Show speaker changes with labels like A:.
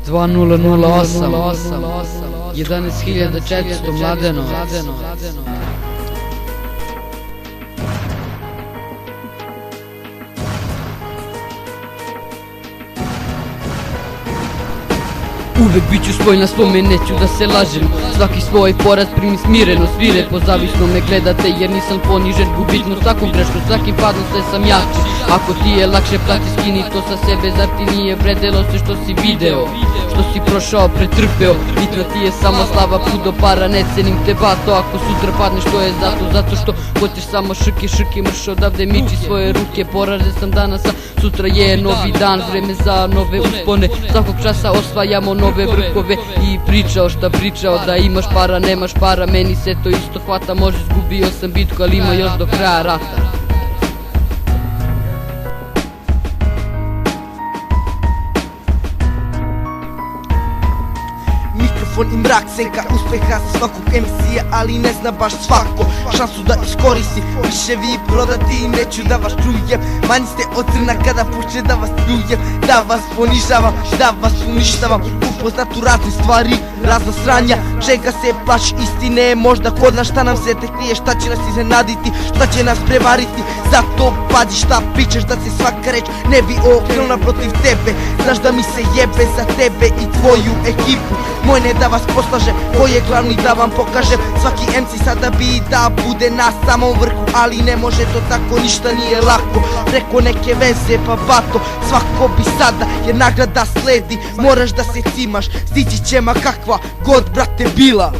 A: 2008 11.400 Mladenovac. Uvek bit ću svoj na svome, neću da se lažem. Svaki svoj poraz primi smireno, svirepo, zavisno me gledate jer nisam ponižen. Gubitno svakom grešku, svakim padom sve sam jači. Ako ti je lakše plati, skini to sa sebe. Zar ti nije vredelo sve što si video, što si prošao, pretrpeo? Bitno ti je samo slava, put do para, ne cenim te bato. Ako sutra padneš to je zato što hoćeš samo šrki mrš odavde, miči svoje ruke. Poražen sam danas, a sutra je novi dan, vreme za nove uspone. Svakog časa osvajamo nove vrhove. I pričao šta pričao, da imaš para, nemaš para, meni se to isto hvata. Može izgubio sam bitku, ali ima još do kraja rata.
B: I mrak senka uspeha za svakog MC-a, ali ne zna baš svako šansu da iskoristi. Više vi prodati, neću da vas čujem. Manji ste od crna kada počne da vas pljujem, da vas ponižavam, da vas uništavam. Upoznat u razne stvari, razna sranja. Čega se plaši istine, možda kod nas šta nam se te krije, šta će nas iznenaditi, šta će nas prevariti. Zato pazi šta pričaš, da se svaka reč ne bi okrenula protiv tebe. Znaš da mi se jebe za tebe i tvoju ekipu. Moj ne da vas poslažem, ko je glavni da vam pokažem. Svaki MC sada bi da bude na samom vrhu, ali ne može to tako, ništa nije lako. Preko neke veze pa bato, svako bi sada jer nagrada sledi. Moraš da se cimaš, stići će ma kakva god brate bila.